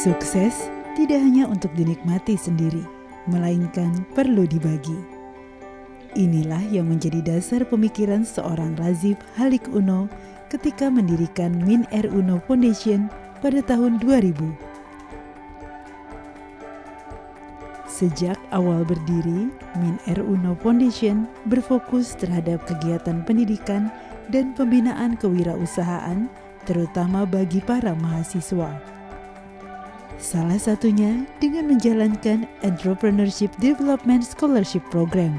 Sukses tidak hanya untuk dinikmati sendiri, melainkan perlu dibagi. Inilah yang menjadi dasar pemikiran seorang Razif Halik Uno ketika mendirikan Min R Uno Foundation pada tahun 2000. Sejak awal berdiri, Min R Uno Foundation berfokus terhadap kegiatan pendidikan dan pembinaan kewirausahaan, terutama bagi para mahasiswa. Salah satunya dengan menjalankan Entrepreneurship Development Scholarship Program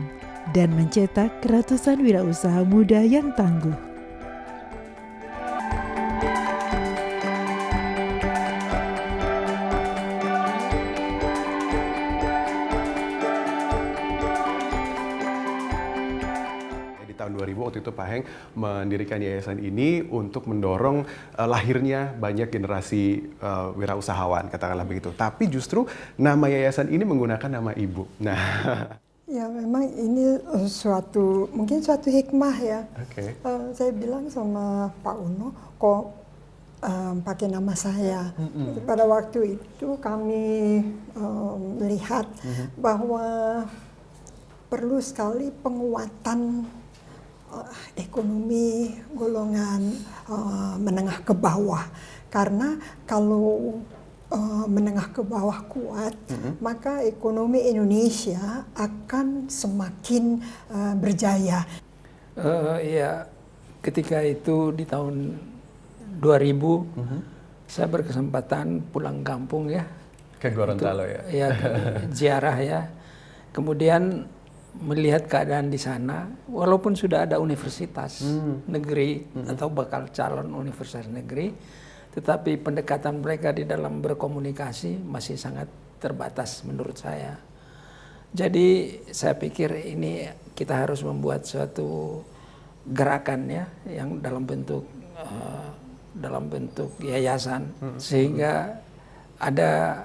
dan mencetak ratusan wirausaha muda yang tangguh. Tahun 2000 waktu itu Pak Heng mendirikan yayasan ini untuk mendorong lahirnya banyak generasi wirausahawan, katakanlah begitu. Tapi justru nama yayasan ini menggunakan nama Ibu. Nah, ya memang ini mungkin suatu hikmah ya. Okay. Saya bilang sama Pak Uno, kok pakai nama saya. Pada waktu itu kami melihat bahwa perlu sekali penguatan ekonomi golongan menengah ke bawah, karena kalau menengah ke bawah kuat, maka ekonomi Indonesia akan semakin berjaya. Ya, ketika itu di tahun 2000, saya berkesempatan pulang kampung ya. Ke Gorontalo ya? Ya, ziarah ya. Kemudian melihat keadaan di sana, walaupun sudah ada universitas negeri atau bakal calon universitas negeri, tetapi pendekatan mereka di dalam berkomunikasi masih sangat terbatas menurut saya. Jadi saya pikir ini kita harus membuat suatu gerakan ya, yang dalam bentuk yayasan, sehingga ada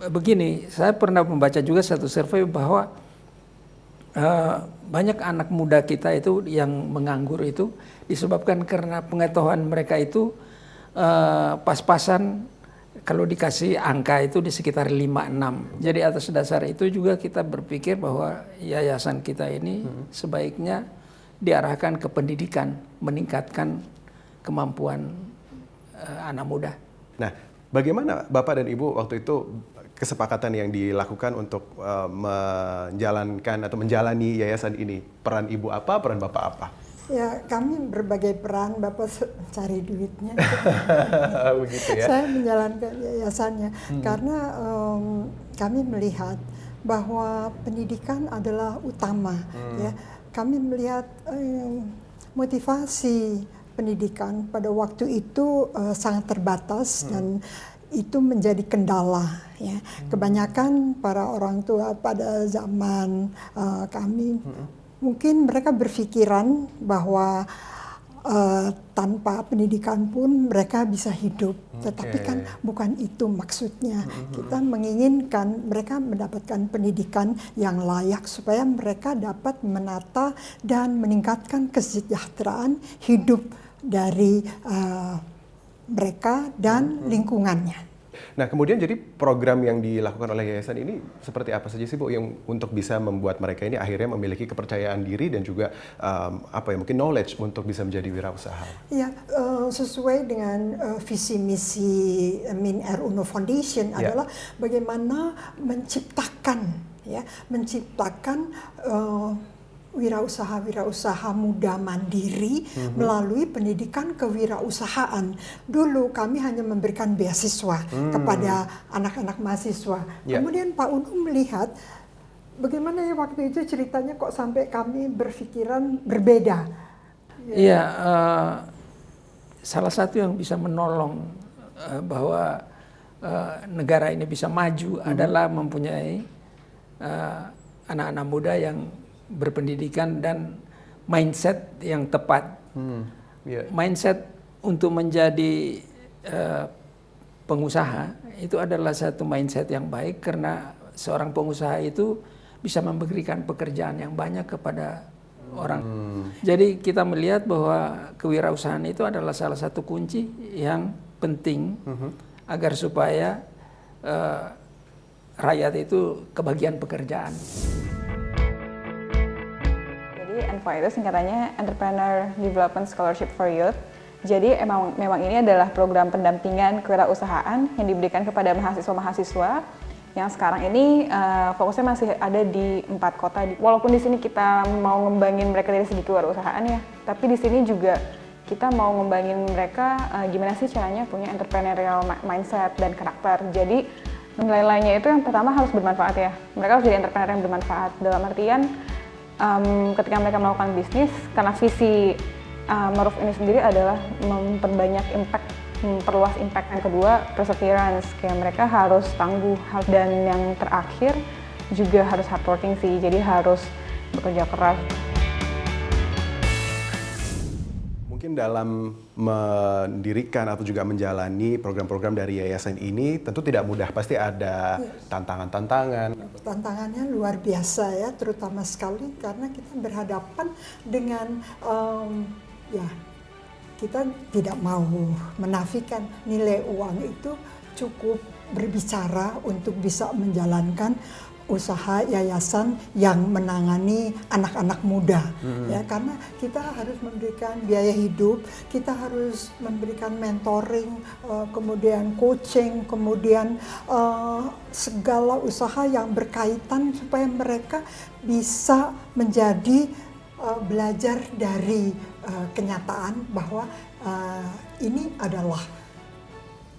begini, saya pernah membaca juga satu survei bahwa banyak anak muda kita itu yang menganggur itu disebabkan karena pengetahuan mereka itu pas-pasan, kalau dikasih angka itu di sekitar 5-6. Jadi atas dasar itu juga kita berpikir bahwa yayasan kita ini sebaiknya diarahkan ke pendidikan, meningkatkan kemampuan anak muda. Nah, bagaimana Bapak dan Ibu waktu itu kesepakatan yang dilakukan untuk menjalankan atau menjalani yayasan ini? Peran Ibu apa, peran Bapak apa? Ya, kami berbagai peran. Bapak cari duitnya. Begitu ya? Saya menjalankan yayasannya karena kami melihat bahwa pendidikan adalah utama. Ya, kami melihat motivasi pendidikan pada waktu itu sangat terbatas dan itu menjadi kendala ya. Kebanyakan para orang tua pada zaman kami mungkin mereka berpikiran bahwa tanpa pendidikan pun mereka bisa hidup, tetapi kan bukan itu maksudnya. Kita menginginkan mereka mendapatkan pendidikan yang layak supaya mereka dapat menata dan meningkatkan kesejahteraan hidup dari mereka dan lingkungannya. Nah, kemudian jadi program yang dilakukan oleh yayasan ini seperti apa saja sih Bu yang untuk bisa membuat mereka ini akhirnya memiliki kepercayaan diri dan juga mungkin knowledge untuk bisa menjadi wirausaha? Ya, sesuai dengan visi misi Min R Uno Foundation adalah bagaimana menciptakan wirausaha muda mandiri melalui pendidikan kewirausahaan. Dulu kami hanya memberikan beasiswa kepada anak-anak mahasiswa. Kemudian Pak Uno melihat bagaimana ya waktu itu ceritanya kok sampai kami berpikiran berbeda. Iya, salah satu yang bisa menolong bahwa negara ini bisa maju adalah mempunyai anak-anak muda yang berpendidikan dan mindset yang tepat. Mindset untuk menjadi pengusaha itu adalah satu mindset yang baik, karena seorang pengusaha itu bisa memberikan pekerjaan yang banyak kepada orang. Jadi kita melihat bahwa kewirausahaan itu adalah salah satu kunci yang penting agar supaya rakyat itu kebagian pekerjaan. Jadi ENDFA itu singkatannya Entrepreneur Development Scholarship for Youth. Jadi memang ini adalah program pendampingan kewirausahaan yang diberikan kepada mahasiswa-mahasiswa yang sekarang ini fokusnya masih ada di 4 kota. Walaupun di sini kita mau ngembangin mereka dari segi kewirausahaan ya, tapi di sini juga kita mau ngembangin mereka gimana sih caranya punya entrepreneurial mindset dan karakter. Jadi nilai-nilainya itu yang pertama harus bermanfaat ya. Mereka harus jadi entrepreneur yang bermanfaat. Dalam artian ketika mereka melakukan bisnis, karena visi Maruf ini sendiri adalah memperbanyak impact, memperluas impact. Yang kedua, perseverance, kayak mereka harus tangguh. Dan yang terakhir juga harus hardworking sih, jadi harus bekerja keras. Mungkin dalam mendirikan atau juga menjalani program-program dari yayasan ini tentu tidak mudah, pasti ada tantangan-tantangan. Tantangannya luar biasa ya, terutama sekali karena kita berhadapan dengan ya kita tidak mau menafikan nilai uang itu cukup berbicara untuk bisa menjalankan usaha yayasan yang menangani anak-anak muda ya, karena kita harus memberikan biaya hidup, kita harus memberikan mentoring, kemudian coaching, kemudian segala usaha yang berkaitan supaya mereka bisa menjadi belajar dari kenyataan bahwa ini adalah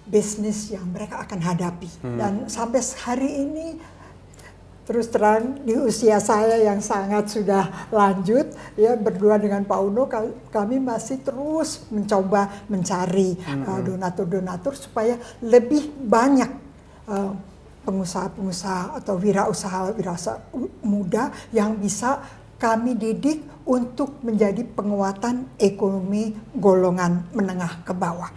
bisnis yang mereka akan hadapi. Dan sampai hari ini terus terang di usia saya yang sangat sudah lanjut ya, berdua dengan Pak Uno kami masih terus mencoba mencari donatur-donatur supaya lebih banyak pengusaha-pengusaha atau wirausaha muda yang bisa kami didik untuk menjadi penguatan ekonomi golongan menengah ke bawah.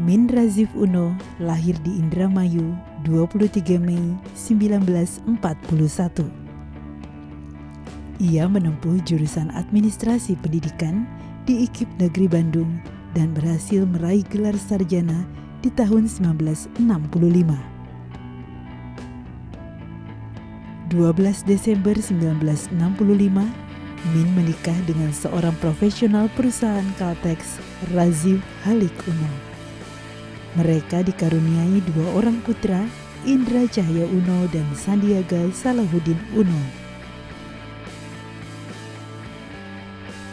Min Razif Uno lahir di Indramayu 23 Mei 1941. Ia menempuh jurusan administrasi pendidikan di IKIP Negeri Bandung dan berhasil meraih gelar sarjana di tahun 1965. 12 Desember 1965, Min menikah dengan seorang profesional perusahaan Caltex, Razif Halik Uno. Mereka dikaruniai 2 orang putra, Indra Cahya Uno dan Sandiaga Salahuddin Uno.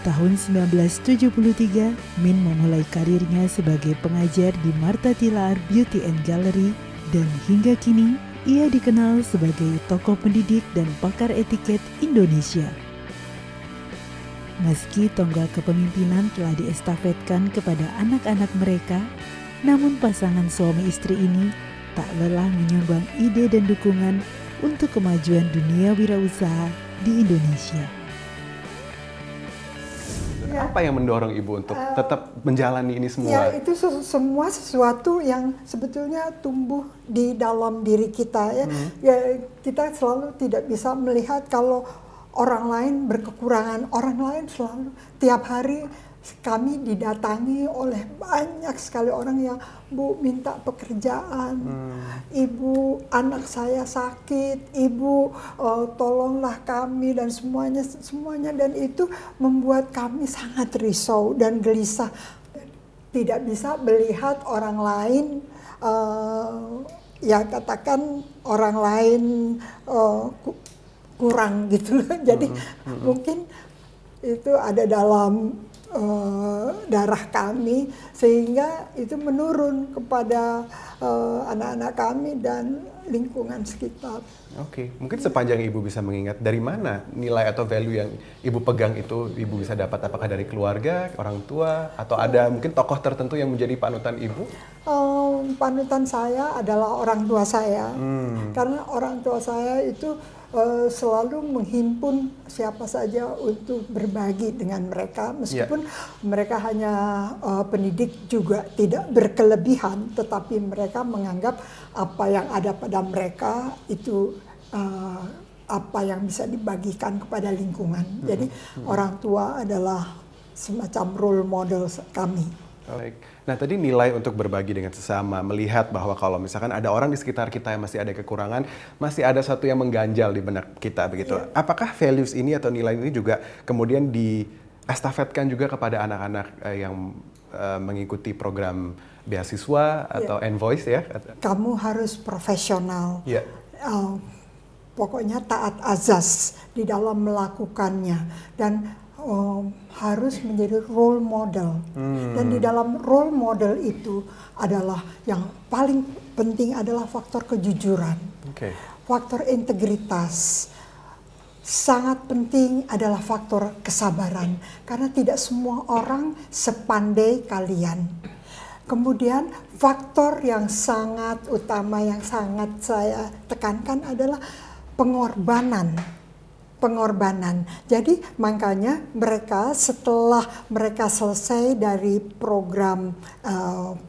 Tahun 1973, Min memulai karirnya sebagai pengajar di Martha Tilaar Beauty and Gallery dan hingga kini ia dikenal sebagai tokoh pendidik dan pakar etiket Indonesia. Meski tonggak kepemimpinan telah diestafetkan kepada anak-anak mereka, namun pasangan suami istri ini tak lelah menyumbang ide dan dukungan untuk kemajuan dunia wirausaha di Indonesia. Apa yang mendorong Ibu untuk tetap menjalani ini semua? Ya, itu semua sesuatu yang sebetulnya tumbuh di dalam diri kita ya. Ya, kita selalu tidak bisa melihat kalau orang lain berkekurangan. Orang lain selalu tiap hari kami didatangi oleh banyak sekali orang yang, Bu, minta pekerjaan, Ibu, anak saya sakit, Ibu, tolonglah kami, dan semuanya, dan itu membuat kami sangat risau dan gelisah. Tidak bisa melihat orang lain, ya katakan orang lain kurang gitu loh. Jadi mungkin itu ada dalam darah kami, sehingga itu menurun kepada anak-anak kami dan lingkungan sekitar. Oke, mungkin sepanjang Ibu bisa mengingat, dari mana nilai atau value yang Ibu pegang itu Ibu bisa dapat? Apakah dari keluarga, orang tua, atau ada mungkin tokoh tertentu yang menjadi panutan Ibu? panutan saya adalah orang tua saya, karena orang tua saya itu selalu menghimpun siapa saja untuk berbagi dengan mereka, meskipun mereka hanya pendidik juga tidak berkelebihan, tetapi mereka menganggap apa yang ada pada mereka itu apa yang bisa dibagikan kepada lingkungan. Jadi orang tua adalah semacam role model kami. Baik. Nah tadi nilai untuk berbagi dengan sesama, melihat bahwa kalau misalkan ada orang di sekitar kita yang masih ada kekurangan, masih ada satu yang mengganjal di benak kita begitu. Apakah values ini atau nilai ini juga kemudian diestafetkan juga kepada anak-anak yang mengikuti program beasiswa atau Envoice ya? Kamu harus profesional. Iya. Pokoknya taat azas di dalam melakukannya dan harus menjadi role model. Dan di dalam role model itu adalah yang paling penting adalah faktor kejujuran, faktor integritas. Sangat penting adalah faktor kesabaran, karena tidak semua orang sepandai kalian. Kemudian faktor yang sangat utama yang sangat saya tekankan adalah pengorbanan. Jadi makanya mereka setelah mereka selesai dari program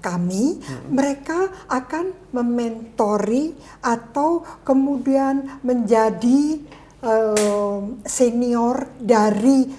kami, mereka akan mementori atau kemudian menjadi senior dari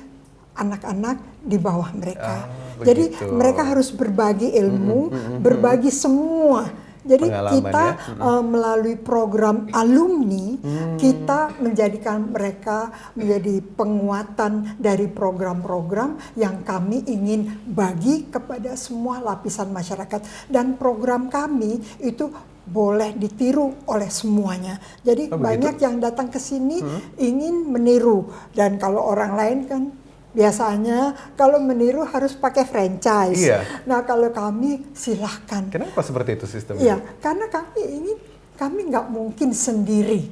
anak-anak di bawah mereka. Jadi mereka harus berbagi ilmu, berbagi semua. Jadi kita melalui program alumni, kita menjadikan mereka menjadi penguatan dari program-program yang kami ingin bagi kepada semua lapisan masyarakat. Dan program kami itu boleh ditiru oleh semuanya. Jadi banyak yang datang ke sini ingin meniru. Dan kalau orang lain kan biasanya kalau meniru harus pakai franchise. Nah kalau kami silahkan. Kenapa seperti itu sistemnya? Iya, karena kami nggak mungkin sendiri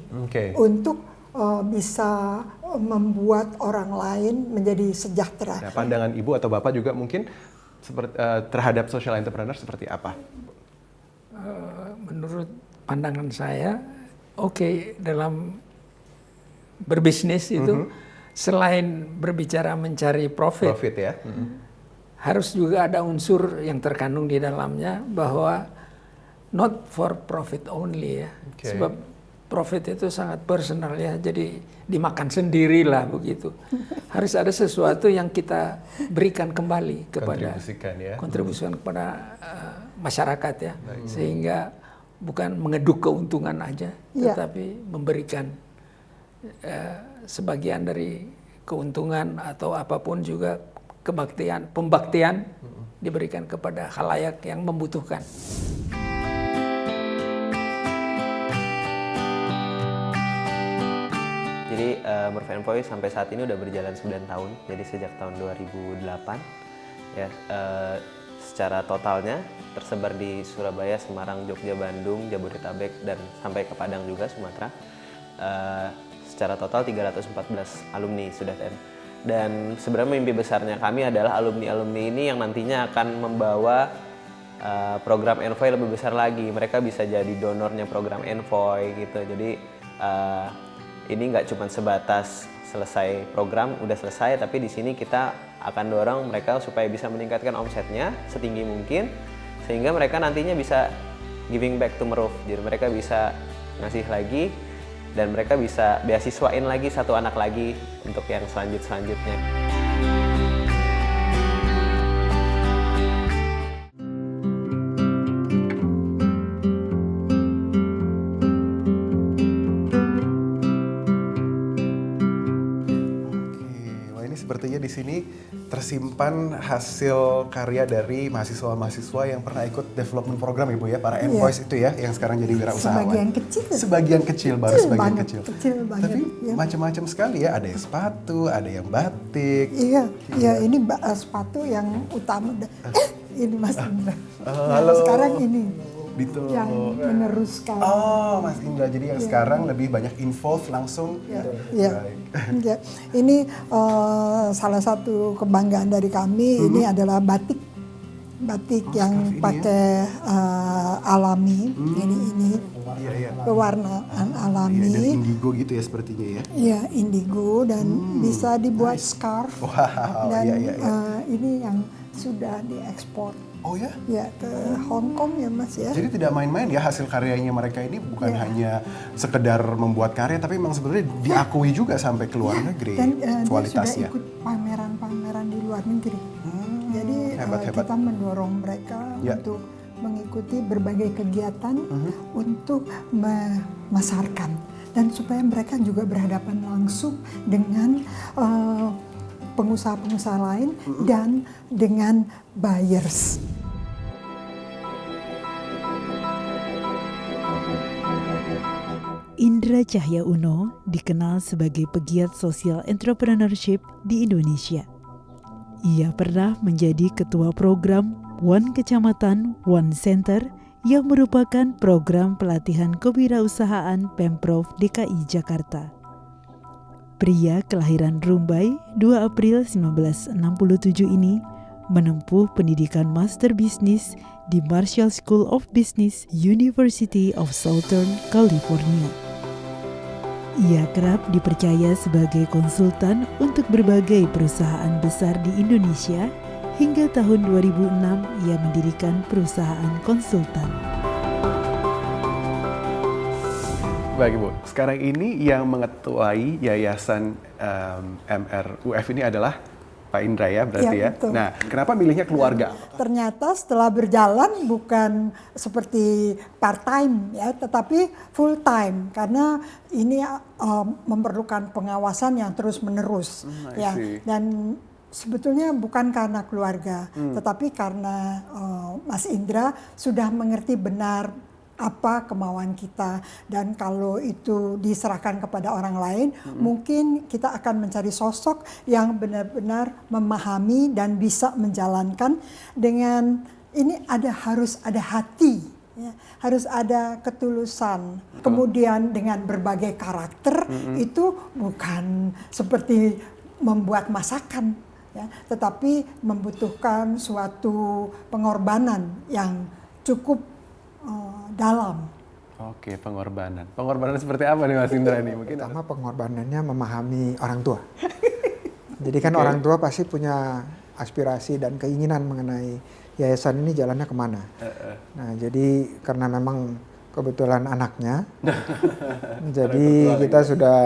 untuk bisa membuat orang lain menjadi sejahtera. Nah, pandangan Ibu atau Bapak juga mungkin terhadap social entrepreneur seperti apa? Menurut pandangan saya, dalam berbisnis itu selain berbicara mencari profit ya, harus juga ada unsur yang terkandung di dalamnya bahwa not for profit only ya. Sebab profit itu sangat personal ya, jadi dimakan sendirilah begitu. Harus ada sesuatu yang kita berikan kembali kepada kontribusikan kepada masyarakat ya. Sehingga bukan mengeduk keuntungan aja, tetapi memberikan sebagian dari keuntungan atau apapun juga pembaktian diberikan kepada khalayak yang membutuhkan. Jadi Murphy & Voice sampai saat ini udah berjalan 9 tahun, jadi sejak tahun 2008 ya. Secara totalnya tersebar di Surabaya, Semarang, Jogja, Bandung, Jabodetabek dan sampai ke Padang juga, Sumatera. Secara total 314 alumni sudah ten. Dan sebenarnya mimpi besarnya kami adalah alumni-alumni ini yang nantinya akan membawa program Envoy lebih besar lagi. Mereka bisa jadi donornya program Envoy gitu. Jadi ini nggak cuma sebatas selesai program udah selesai, tapi di sini kita akan dorong mereka supaya bisa meningkatkan omsetnya setinggi mungkin, sehingga mereka nantinya bisa giving back to Meruf. Jadi mereka bisa ngasih lagi. Dan mereka bisa beasiswain lagi satu anak lagi untuk yang selanjutnya. Wah ini sepertinya di sini tersimpan hasil karya dari mahasiswa-mahasiswa yang pernah ikut development program Ibu ya, para Envoice itu ya, yang sekarang jadi wirausahawan. Sebagian kecil, baru sebagian kecil. Tapi macam-macam sekali ya, ada yang sepatu, ada yang batik. Iya, ini sepatu yang utama. Ini Mas Indra. Halo. Sekarang ini. Dito. Yang meneruskan. Oh, Mas Indra. Jadi yang sekarang lebih banyak involve langsung. Ya. Ini salah satu kebanggaan dari kami. Ini adalah batik batik yang pakai alami, ini pewarnaan alami. Dari indigo gitu ya sepertinya ya. Iya, indigo dan bisa dibuat scarf. Wow, Dan iya. ini yang sudah diekspor. Oh ya? Ya, ke Hong Kong ya Mas ya. Jadi tidak main-main ya hasil karyanya mereka ini bukan hanya sekedar membuat karya tapi memang sebenarnya diakui juga sampai ke luar negeri Dan dia kualitasnya. sudah ikut pameran-pameran di luar negeri. Jadi hebat. kita mendorong mereka untuk mengikuti berbagai kegiatan untuk memasarkan dan supaya mereka juga berhadapan langsung dengan pengusaha-pengusaha lain dan dengan buyers. Indra Cahya Uno dikenal sebagai pegiat sosial entrepreneurship di Indonesia. Ia pernah menjadi ketua program One Kecamatan, One Center yang merupakan program pelatihan kewirausahaan Pemprov DKI Jakarta. Pria kelahiran Rumbai 2 April 1967 ini menempuh pendidikan Master Bisnis di Marshall School of Business, University of Southern California. Ia kerap dipercaya sebagai konsultan untuk berbagai perusahaan besar di Indonesia. Hingga tahun 2006 ia mendirikan perusahaan konsultan. Baik Ibu, sekarang ini yang mengetuai Yayasan MRUF ini adalah Pak Indra ya berarti ya. Betul. Nah, kenapa milihnya keluarga? Ternyata setelah berjalan bukan seperti part time ya, tetapi full time karena ini memerlukan pengawasan yang terus menerus ya. Dan sebetulnya bukan karena keluarga, tetapi karena Mas Indra sudah mengerti benar apa kemauan kita, dan kalau itu diserahkan kepada orang lain, mungkin kita akan mencari sosok yang benar-benar memahami dan bisa menjalankan dengan ini harus ada hati, ya, harus ada ketulusan. Kemudian dengan berbagai karakter itu bukan seperti membuat masakan, ya, tetapi membutuhkan suatu pengorbanan yang cukup dalam. Oke, pengorbanan. Pengorbanan seperti apa nih Mas Indra nih? Mungkin pertama pengorbanannya memahami orang tua. Jadi kan orang tua pasti punya aspirasi dan keinginan mengenai yayasan ini jalannya kemana. Nah, jadi karena memang kebetulan anaknya, jadi kita sudah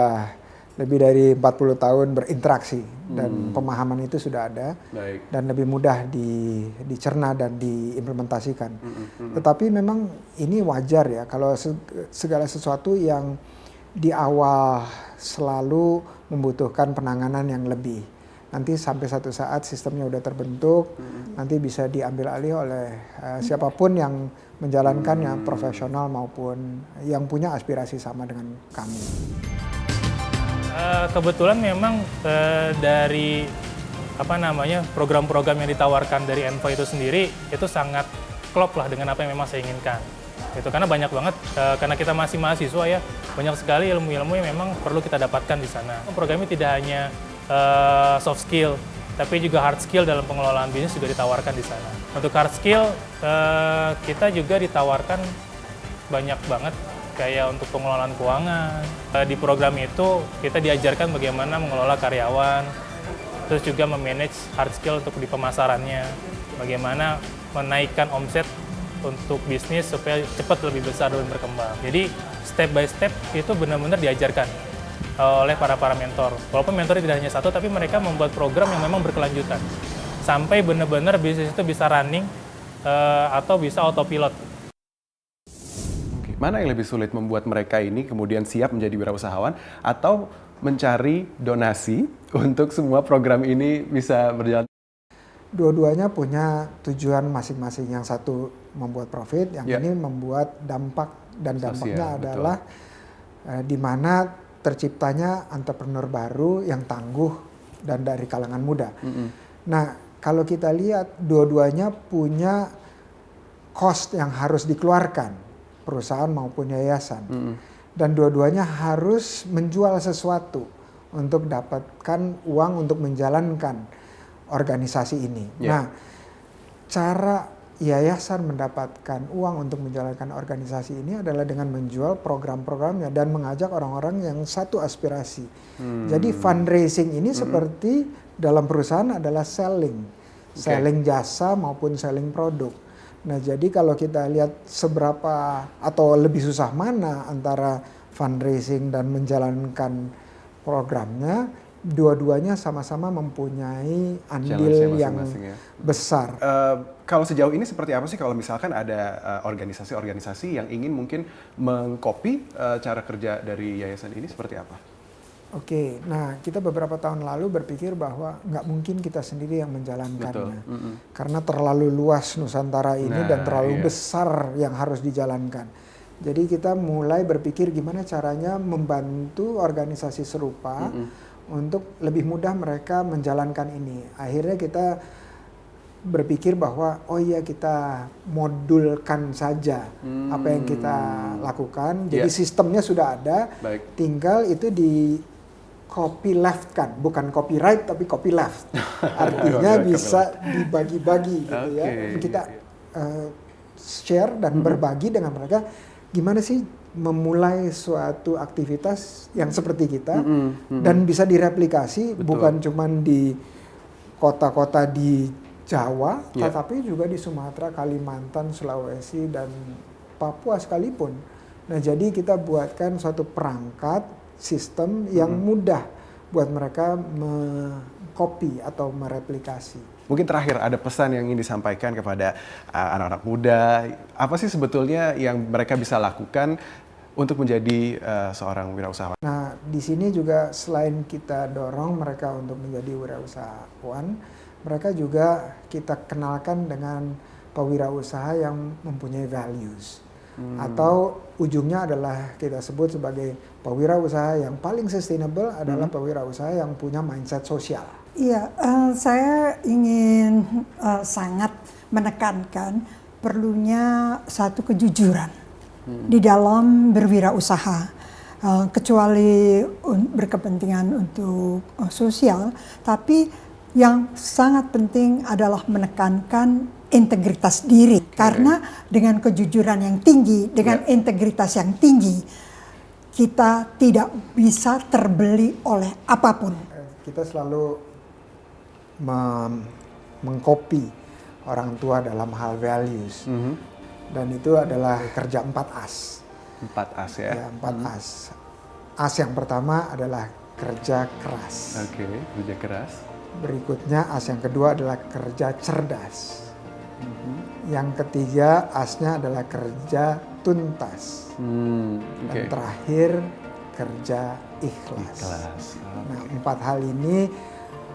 lebih dari 40 tahun berinteraksi dan pemahaman itu sudah ada. Baik. Dan lebih mudah dicerna dan diimplementasikan. Tetapi memang ini wajar ya kalau segala sesuatu yang di awal selalu membutuhkan penanganan yang lebih. Nanti sampai satu saat sistemnya udah terbentuk, nanti bisa diambil alih oleh siapapun yang menjalankan yang profesional maupun yang punya aspirasi sama dengan kami. Kebetulan memang dari program-program yang ditawarkan dari Envoy itu sendiri itu sangat klop lah dengan apa yang memang saya inginkan. Itu karena banyak banget, karena kita masih mahasiswa ya, banyak sekali ilmu-ilmu yang memang perlu kita dapatkan di sana. Program ini tidak hanya soft skill, tapi juga hard skill dalam pengelolaan bisnis juga ditawarkan di sana. Untuk hard skill, kita juga ditawarkan banyak banget, kayak untuk pengelolaan keuangan. Di program itu kita diajarkan bagaimana mengelola karyawan, terus juga memanage hard skill untuk di pemasarannya, bagaimana menaikkan omset untuk bisnis supaya cepat lebih besar dan berkembang. Jadi step by step itu benar-benar diajarkan oleh para mentor. Walaupun mentor tidak hanya satu, tapi mereka membuat program yang memang berkelanjutan sampai benar-benar bisnis itu bisa running atau bisa autopilot. Mana yang lebih sulit, membuat mereka ini kemudian siap menjadi wirausahawan atau mencari donasi untuk semua program ini bisa berjalan? Dua-duanya punya tujuan masing-masing. Yang satu membuat profit, yang ini membuat dampak, dan dampaknya sosial, adalah di mana terciptanya entrepreneur baru yang tangguh dan dari kalangan muda. Nah, kalau kita lihat dua-duanya punya cost yang harus dikeluarkan, perusahaan maupun yayasan. Dan dua-duanya harus menjual sesuatu untuk dapatkan uang untuk menjalankan organisasi ini. Nah, cara yayasan mendapatkan uang untuk menjalankan organisasi ini adalah dengan menjual program-programnya dan mengajak orang-orang yang satu aspirasi. Jadi fundraising ini seperti dalam perusahaan adalah selling jasa maupun selling produk. Nah, jadi kalau kita lihat seberapa atau lebih susah mana antara fundraising dan menjalankan programnya, dua-duanya sama-sama mempunyai andil yang besar. Kalau sejauh ini seperti apa sih kalau misalkan ada organisasi-organisasi yang ingin mungkin mengcopy cara kerja dari yayasan ini, seperti apa? Oke, nah kita beberapa tahun lalu berpikir bahwa nggak mungkin kita sendiri yang menjalankannya. Karena terlalu luas Nusantara ini dan terlalu besar yang harus dijalankan. Jadi kita mulai berpikir gimana caranya membantu organisasi serupa untuk lebih mudah mereka menjalankan ini. Akhirnya kita berpikir bahwa oh iya kita modulkan saja apa yang kita lakukan. Jadi sistemnya sudah ada, tinggal itu di copy left kan, bukan copyright tapi copy left. Artinya bisa dibagi-bagi gitu ya. Kita share dan berbagi dengan mereka gimana sih memulai suatu aktivitas yang seperti kita dan bisa direplikasi. Bukan cuma di kota-kota di Jawa, tetapi juga di Sumatera, Kalimantan, Sulawesi dan Papua sekalipun. Nah, jadi kita buatkan suatu perangkat sistem yang mudah buat mereka mengcopy atau mereplikasi. Mungkin terakhir ada pesan yang ingin disampaikan kepada anak-anak muda. Apa sih sebetulnya yang mereka bisa lakukan untuk menjadi seorang wirausahawan? Nah, di sini juga selain kita dorong mereka untuk menjadi wirausahawan, mereka juga kita kenalkan dengan pewirausaha yang mempunyai values. Atau ujungnya adalah kita sebut sebagai pewirausaha yang paling sustainable adalah pewirausaha yang punya mindset sosial. Iya, saya ingin sangat menekankan perlunya satu kejujuran di dalam berwirausaha. Kecuali berkepentingan untuk sosial, tapi yang sangat penting adalah menekankan integritas diri. Karena dengan kejujuran yang tinggi, dengan integritas yang tinggi, kita tidak bisa terbeli oleh apapun. Kita selalu mengcopy orang tua dalam hal values. Dan itu adalah kerja 4 As. 4 As ya? Ya, 4 As. As yang pertama adalah kerja keras. Oke, kerja keras. Berikutnya As yang kedua adalah kerja cerdas. Yang ketiga Asnya adalah kerja tuntas. Dan terakhir kerja ikhlas. Nah, 4 hal ini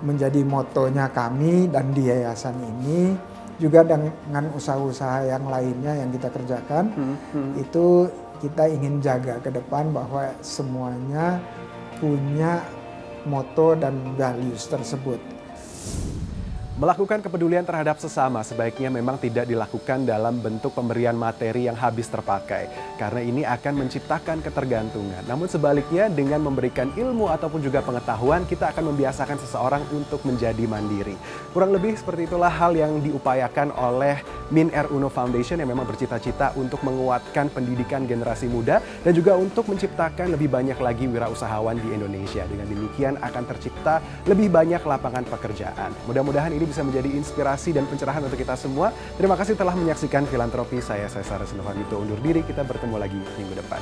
menjadi motonya kami dan di yayasan ini, juga dengan usaha-usaha yang lainnya yang kita kerjakan. Itu kita ingin jaga ke depan bahwa semuanya punya moto dan values tersebut. Melakukan kepedulian terhadap sesama sebaiknya memang tidak dilakukan dalam bentuk pemberian materi yang habis terpakai, karena ini akan menciptakan ketergantungan. Namun sebaliknya, dengan memberikan ilmu ataupun juga pengetahuan, kita akan membiasakan seseorang untuk menjadi mandiri. Kurang lebih seperti itulah hal yang diupayakan oleh MinR Uno Foundation yang memang bercita-cita untuk menguatkan pendidikan generasi muda dan juga untuk menciptakan lebih banyak lagi wirausahawan di Indonesia. Dengan demikian akan tercipta lebih banyak lapangan pekerjaan. Mudah-mudahan ini bisa menjadi inspirasi dan pencerahan untuk kita semua. Terima kasih telah menyaksikan Filantropi. Saya Cesar Resnovanito undur diri. Kita bertemu lagi minggu depan.